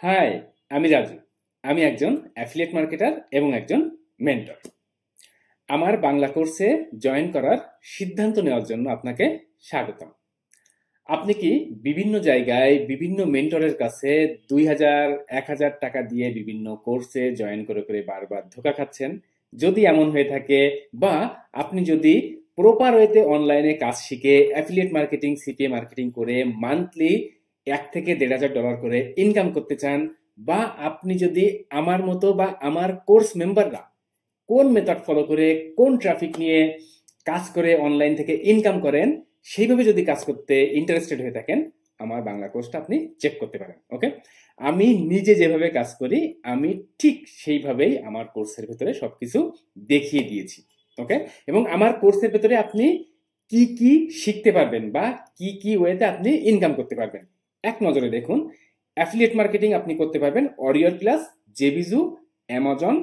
High, আমি রাজু। আমি একজন অ্যাফিলিয়েট মার্কেটার এবং একজন মেন্টর। আমার বাংলা কোর্সে জয়েন করার সিদ্ধান্ত নেওয়ার জন্য আপনাকে স্বাগতম। আপনি কি বিভিন্ন জায়গায় বিভিন্ন মেন্টরের কাছে ২০০০, ১,০০০ টাকা দিয়ে বিভিন্ন কোর্সে জয়েন করে করে বারবার ধোঁকা খাচ্ছেন? যদি এমন হয়ে থাকে, বা আপনি যদি প্রপার ওয়েতে অনলাইনে কাজ শিখে অ্যাফিলিয়েট মার্কেটিং, সিপিএ মার্কেটিং করে মান্থলি $১,000 থেকে $1,500 করে ইনকাম করতে চান, বা আপনি যদি আমার মতো বা আমার কোর্স মেম্বাররা কোন মেথড ফলো করে কোন ট্রাফিক নিয়ে কাজ করে অনলাইন থেকে ইনকাম করেন সেইভাবে যদি কাজ করতে ইন্টারেস্টেড হয়ে থাকেন, আমার বাংলা কোর্সটা আপনি চেক করতে পারেন। ওকে, আমি নিজে যেভাবে কাজ করি আমি ঠিক সেইভাবেই আমার কোর্সের ভেতরে সবকিছু দেখিয়ে দিয়েছি। ওকে, এবং আমার কোর্সের ভেতরে আপনি কি কি শিখতে পারবেন বা কি কি ওয়েতে আপনি ইনকাম করতে পারবেন এক নজরে দেখুন। অ্যাফিলিয়েট মার্কেটিং আপনি করতে পারবেন অরিয়র ক্লাস, জেবিজু, অ্যামাজন,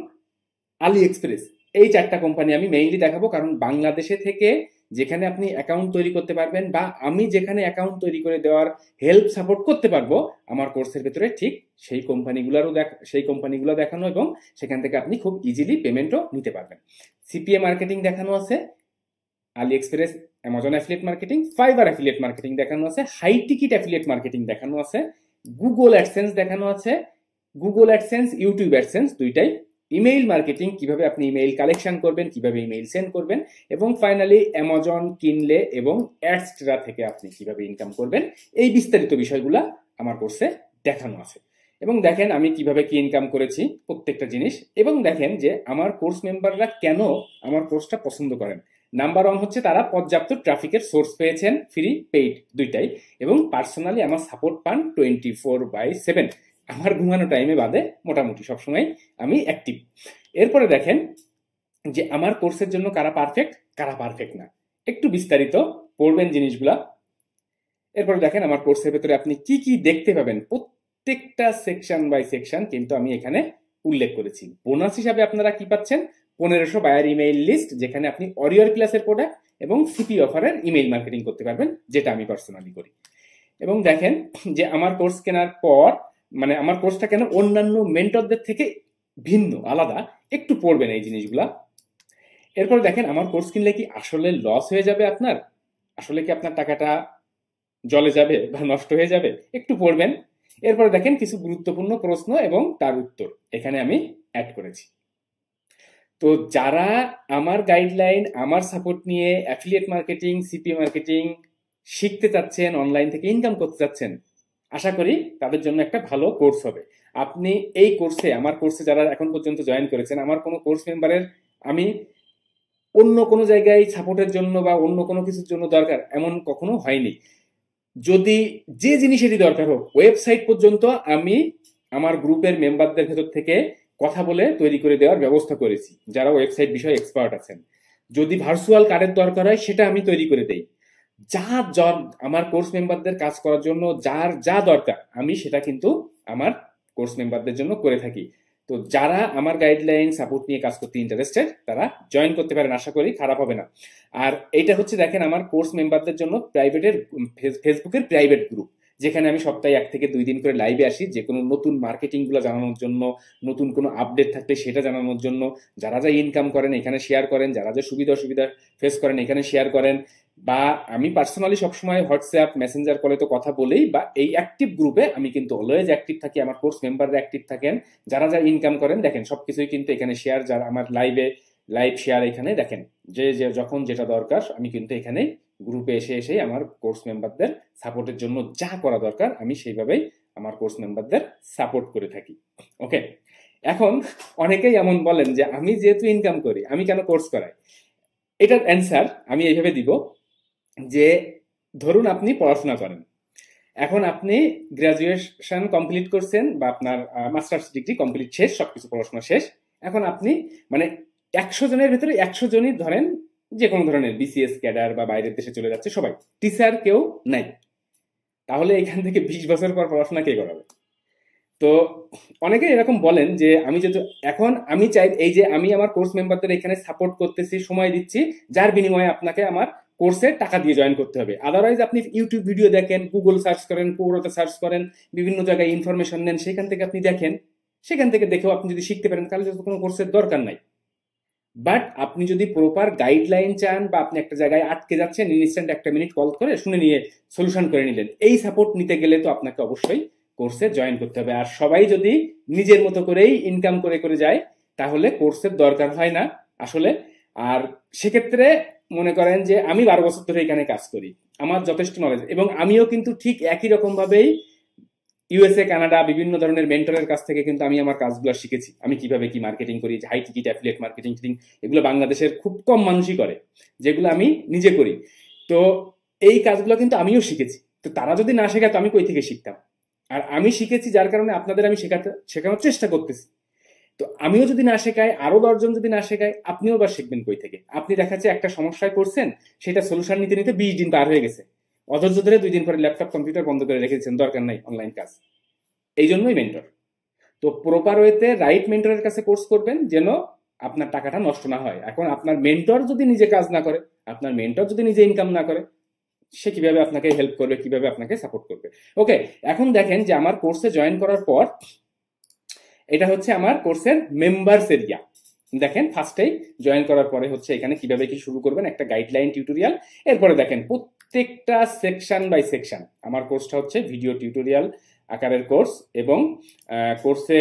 আলি এক্সপ্রেস। এই 4টা কোম্পানি আমি মেইনলি দেখাবো, কারণ বাংলাদেশে থেকে যেখানে আপনি অ্যাকাউন্ট তৈরি করতে পারবেন বা আমি যেখানে অ্যাকাউন্ট তৈরি করে দেওয়ার হেল্প সাপোর্ট করতে পারবো আমার কোর্সের ভেতরে, ঠিক সেই কোম্পানিগুলো দেখানো, এবং সেখান থেকে আপনি খুব ইজিলি পেমেন্টও নিতে পারবেন। সিপিএ মার্কেটিং দেখানো আছে, AliExpress, Amazon affiliate marketing, Fiverr affiliate marketing দেখানো আছে, হাই টিকিট অ্যাফিলিয়েট মার্কেটিং দেখানো আছে, গুগল অ্যাডসেন্স দেখানো আছে, গুগল অ্যাডসেন্স, ইউটিউব অ্যাডসেন্স দুইটাই, ইমেইল মার্কেটিং, কিভাবে আপনি ইমেইল কালেকশন করবেন, কিভাবে ইমেইল সেন্ড করবেন, এবং ফাইনালি অ্যামাজন কিনলে এবং অ্যাডস্ট্রা থেকে আপনি কিভাবে ইনকাম করবেন, এই বিস্তারিত বিষয়গুলা আমার কোর্সে দেখানো আছে। এবং দেখেন আমি কিভাবে কি ইনকাম করেছি প্রত্যেকটা জিনিস, এবং দেখেন যে আমার কোর্স মেম্বাররা কেন আমার কোর্সটা পছন্দ করেন। নাম্বার 1 হচ্ছে তারা পর্যাপ্ত ট্রাফিকের সোর্স পেয়েছেন, ফ্রি পেইড দুইটাই, এবং পার্সোনালি আমার সাপোর্ট পান 24/7। আমার ঘুমানো টাইমে বাদে মোটামুটি সবসময় আমি অ্যাক্টিভ। এরপরে দেখেন যে আমার কোর্সের জন্য কারা পারফেক্ট, কারা পারফেক্ট না, একটু বিস্তারিত পড়বেন জিনিসগুলা। এরপরে দেখেন আমার কোর্সের ভেতরে আপনি কি কি দেখতে পাবেন, প্রত্যেকটা সেকশন বাই সেকশন কিন্তু আমি এখানে উল্লেখ করেছি। বোনাস হিসাবে আপনারা কি পাচ্ছেন, 1500 বায়ার ইমেইল লিস্ট, যেখানে আপনি অরিয়র ক্লাসের প্রোডাক্ট এবং সিপি অফারের ইমেইল মার্কেটিং করতে পারবেন, যেটা আমি পার্সোনালি করি। এবং দেখেন যে আমার কোর্স কেনার পর, মানে আমার কোর্সটা কেন অন্যান্য মেন্টরদের থেকে ভিন্ন, আলাদা, একটু পড়বেন এই জিনিসগুলা। এরপর দেখেন আমার কোর্স কিনলে কি আসলে লস হয়ে যাবে আপনার, আসলে কি আপনার টাকাটা জলে যাবে বা নষ্ট হয়ে যাবে, একটু পড়বেন। এরপরে দেখেন কিছু গুরুত্বপূর্ণ প্রশ্ন এবং তার উত্তর এখানে আমি অ্যাড করেছি। তো যারা আমার গাইডলাইন, আমার সাপোর্ট নিয়ে অ্যাফিলিয়েট মার্কেটিং, সিপি মার্কেটিং শিখতে চাচ্ছেন, অনলাইন থেকে ইনকাম করতে চাচ্ছেন, আশা করি তাদের জন্য একটা ভালো কোর্স হবে। আপনি এই কোর্সে, আমার কোর্সে যারা এখন পর্যন্ত জয়েন করেছেন, আমার কোনো কোর্স মেম্বারের আমি অন্য কোনো জায়গায় সাপোর্টের জন্য বা অন্য কোনো কিছুর জন্য দরকার এমন কখনো হয়নি। যদি যে জিনিসেরই দরকার হোক, ওয়েবসাইট পর্যন্ত আমি আমার গ্রুপের মেম্বারদের ভেতর থেকে কথা বলে তৈরি করে দেওয়ার ব্যবস্থা করেছি, যারা ওয়েবসাইট বিষয়ে এক্সপার্ট আছেন। যদি ভার্চুয়াল কার্ডের দরকার হয় সেটা আমি তৈরি করে দেই। যা আমার কোর্স মেম্বারদের কাজ করার জন্য যার যা দরকার আমি সেটা কিন্তু আমার কোর্স মেম্বারদের জন্য করে থাকি। তো যারা আমার গাইডলাইন সাপোর্ট নিয়ে কাজ করতে ইন্টারেস্টেড তারা জয়েন করতে পারেন, আশা করি খারাপ হবে না। আর এইটা হচ্ছে দেখেন আমার কোর্স মেম্বারদের জন্য প্রাইভেটের, ফেসবুকের প্রাইভেট গ্রুপ, যেখানে আমি সপ্তাহে 1 থেকে 2 দিন করে লাইভে আসি, যে কোনো নতুন মার্কেটিং গুলো জানানোর জন্য, নতুন কোনো আপডেট থাকলে সেটা জানানোর জন্য। যারা যা ইনকাম করেন এখানে শেয়ার করেন, যারা যা সুবিধা অসুবিধা ফেস করেন এখানে শেয়ার করেন, বা আমি পার্সোনালি সবসময় হোয়াটসঅ্যাপ, মেসেঞ্জার কলে তো কথা বলেই, বা এই অ্যাক্টিভ গ্রুপে আমি কিন্তু অলওয়েজ অ্যাক্টিভ থাকি, আমার কোর্স মেম্বাররা অ্যাক্টিভ থাকেন। যারা যা ইনকাম করেন দেখেন সবকিছুই কিন্তু এখানে শেয়ার, যারা আমার লাইভ শেয়ার এখানে দেখেন, যে যখন যেটা দরকার আমি কিন্তু এখানে গ্রুপে এসে আমার কোর্স মেম্বারদের সাপোর্টের জন্য যা করা দরকার আমি সেইভাবেই আমার কোর্স মেম্বারদের সাপোর্ট করে থাকি। ওকে, এখন অনেকেই এমন বলেন যে আমি যেহেতু ইনকাম করি আমি কেন কোর্স করাই। এটার অ্যান্সার আমি এইভাবে দিব যে ধরুন আপনি পড়াশোনা করেন, এখন আপনি গ্রাজুয়েশন কমপ্লিট করছেন বা আপনার মাস্টার্স ডিগ্রি কমপ্লিট শেষ, সবকিছু পড়াশোনা শেষ। এখন আপনি মানে 100 জনের ভেতরে 100 জনই ধরেন যে কোনো ধরনের বিসিএস ক্যাডার বা বাইরের দেশে চলে যাচ্ছে, সবাই টিচার কেউ নাই। তাহলে এখান থেকে 20 বছর পর পড়াশোনা কে করাবে? তো অনেকে এরকম বলেন যে আমি যদি এখন আমি চাই এই যে আমি আমার কোর্স মেম্বারদের এখানে সাপোর্ট করতেছি, সময় দিচ্ছি, যার বিনিময়ে আপনাকে আমার কোর্সে টাকা দিয়ে জয়েন করতে হবে। আদারওয়াইজ আপনি ইউটিউব ভিডিও দেখেন, গুগল সার্চ করেন, পৌরতে সার্চ করেন, বিভিন্ন জায়গায় ইনফরমেশন নেন, সেখান থেকে আপনি দেখেন, সেখান থেকে দেখেও আপনি যদি শিখতে পারেন তাহলে তো কোনো কোর্সের দরকার নাই। বাট আপনি যদি প্রপার গাইডলাইন চান বা আপনি একটা জায়গায় আটকে যাচ্ছেন, ইনস্ট্যান্ট একটা মিনিট কল করে শুনে নিয়ে সলিউশন করে নিলেন, এই সাপোর্ট নিতে গেলে তো আপনাকে অবশ্যই কোর্সে জয়েন করতে হবে। আর সবাই যদি নিজের মতো করেই ইনকাম করে করে যায় তাহলে কোর্সের দরকার হয় না আসলে। আর সেক্ষেত্রে মনে করেন যে আমি 12 বছর ধরে এখানে কাজ করি, আমার যথেষ্ট নলেজ, এবং আমিও কিন্তু ঠিক একই রকম ভাবেই ইউএসএ, কানাডা বিভিন্ন ধরনের মেন্টরের কাছ থেকে কিন্তু আমি আমার কাজগুলো শিখেছি। আমি কিভাবে কি মার্কেটিং করি, হাই টিকিট অ্যাফিলিয়েট মার্কেটিং, এগুলো বাংলাদেশের খুব কম মানুষই করে, যেগুলো আমি নিজে করি। তো এই কাজগুলো কিন্তু আমিও শিখেছি। তো তারা যদি না শেখাতো আমি কই থেকে শিখতাম? আর আমি শিখেছি যার কারণে আপনাদের আমি শেখানোর চেষ্টা করতেছি। তো আমিও যদি না শেখাই, আরো 10 জন যদি না শেখায়, আপনিও বা শিখবেন কই থেকে? আপনি দেখাচ্ছে একটা সমস্যায় পড়ছেন, সেটা সলিউশন নিতে নিতে 20 দিন পার হয়ে গেছে, অধৈর্য ধরে 2 দিন পরে ল্যাপটপ কম্পিউটার বন্ধ করে রেখে দিচ্ছেন, দরকার নাই অনলাইন কাজ। এই জন্যই মেন্টর। তো প্রপার ওয়েতে রাইট মেন্টরের কাছে কোর্স করবেন যেন আপনার টাকাটা নষ্ট না হয়। এখন আপনার মেন্টর যদি নিজে কাজ না করে, আপনার মেন্টর যদি নিজে ইনকাম না করে, সে কিভাবে আপনাকে হেল্প করবে, কিভাবে আপনাকে সাপোর্ট করবে? ওকে, এখন দেখেন যে আমার কোর্সে জয়েন করার পর এটা হচ্ছে আমার কোর্সের মেম্বার্স এরিয়া। দেখেন ফার্স্টেই জয়েন করার পরে হচ্ছে এখানে কিভাবে কি শুরু করবেন, একটা গাইডলাইন টিউটোরিয়াল। এরপরে দেখেন প্রত্যেকটা সেকশন বাই সেকশন। আমার কোর্সটা হচ্ছে ভিডিও টিউটোরিয়াল আকারের কোর্স, এবং কোর্সে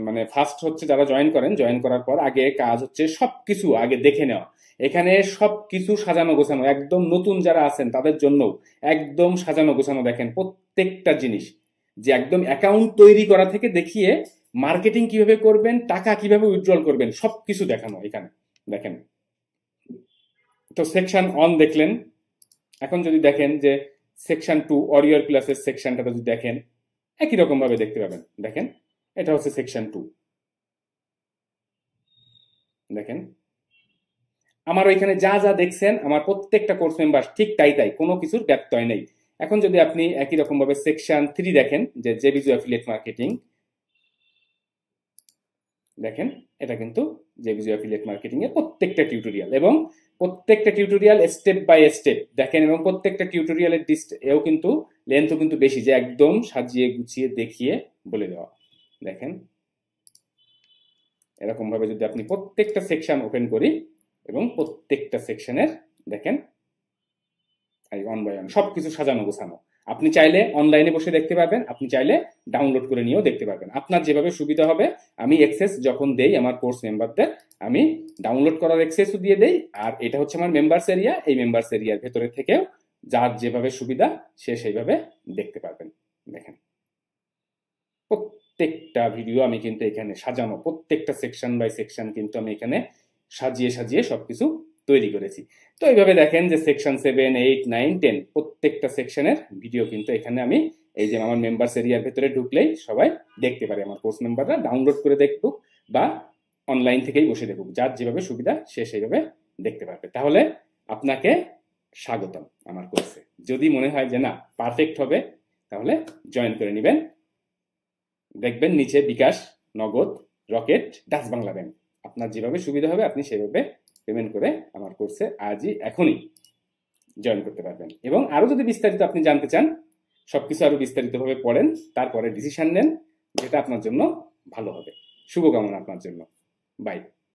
মানে ফার্স্ট হচ্ছে যারা জয়েন করেন, জয়েন করার পর আগে কাজ হচ্ছে সবকিছু আগে দেখে নেওয়া। এখানে সবকিছু সাজানো গোছানো, একদম নতুন যারা আছেন তাদের জন্য একদম সাজানো গোছানো। দেখেন প্রত্যেকটা জিনিস, যে একদম অ্যাকাউন্ট তৈরি করা থেকে দেখিয়ে মার্কেটিং কিভাবে করবেন, টাকা কিভাবে উইথড্রল করবেন, সবকিছু দেখানো এখানে। দেখেন তো সেকশন 1 দেখলেন। এখন যদি দেখেন যে সেকশন 2 ওয়ারিয়র ক্লাসের সেকশনটা যদি দেখেন, একই রকম ভাবে দেখতে পাবেন। দেখেন এটা হচ্ছে সেকশন 2। দেখেন আমার ওইখানে যা যা দেখছেন আমার প্রত্যেকটা কোর্স মেম্বার ঠিক তাই তাই, কোনো কিছুর ব্যত্যয় নেই। এখন যদি আপনি একই রকম ভাবে সেকশন 3 দেখেন, যে জেবিজু অ্যাফিলিয়েট মার্কেটিং, দেখেন এটা কিন্তু জেবিজু অ্যাফিলিয়েট মার্কেটিং এর প্রত্যেকটা টিউটোরিয়াল, এবং প্রত্যেকটা টিউটোরিয়াল স্টেপ বাই স্টেপ দেখেন, এবং প্রত্যেকটা টিউটোরিয়ালের এও কিন্তু লেন্থও কিন্তু বেশি, যে একদম সাজিয়ে গুছিয়ে দেখিয়ে বলে দেওয়া। দেখেন এরকম ভাবে যদি আপনি প্রত্যেকটা সেকশন ওপেন করি, এবং প্রত্যেকটা সেকশনের দেখেন ওয়ান বাই ওয়ান সবকিছু সাজানো গোছানো। আপনি চাইলে অনলাইনে বসে দেখতে পারবেন, আপনি চাইলে ডাউনলোড করে নিয়েও দেখতে পারবেন, আপনার যেভাবে সুবিধা হবে। আমি অ্যাক্সেস যখন দেই আমার কোর্স মেম্বারদের, আমি ডাউনলোড করার অ্যাক্সেসও দিয়ে দেই। আর এটা হচ্ছে আমার মেম্বার্স এরিয়া, এই মেম্বার্স এরিয়ার ভেতরে থেকেও যার যেভাবে সুবিধা সে সেইভাবে দেখতে পারবেন। দেখেন প্রত্যেকটা ভিডিও আমি কিন্তু এখানে সাজানো, প্রত্যেকটা সেকশন বাই সেকশন কিন্তু আমি এখানে সাজিয়ে সাজিয়ে সবকিছু তৈরি করেছি। তো এইভাবে দেখেন যে সেকশন 7, 8, 9, 10 প্রত্যেকটা সেকশনের ভিডিও কিন্তু এখানে আমি এই যে আমার মেম্বার্স এরিয়ার ভেতরে ঢুকলেই সবাই দেখতে পারে। আমার কোর্স মেম্বাররা ডাউনলোড করে দেখুক বা অনলাইন থেকেই বসে দেখুক, যার যেভাবে সুবিধা সে সেইভাবে দেখতে পারবে। তাহলে আপনাকে স্বাগতম আমার কোর্সে। যদি মনে হয় যে না পারফেক্ট হবে, তাহলে জয়েন করে নেবেন। দেখবেন নিচে বিকাশ, নগদ, রকেট, ডাচ বাংলা ব্যাংক, আপনার যেভাবে সুবিধা হবে আপনি সেভাবে পেমেন্ট করে আমার কোর্সে আজই এখনই জয়েন করতে পারবেন। এবং আরো যদি বিস্তারিত আপনি জানতে চান, সবকিছু আরো বিস্তারিতভাবে পড়েন, তারপরে ডিসিশন নেন যেটা আপনার জন্য ভালো হবে। শুভকামনা আপনার জন্য। বাই।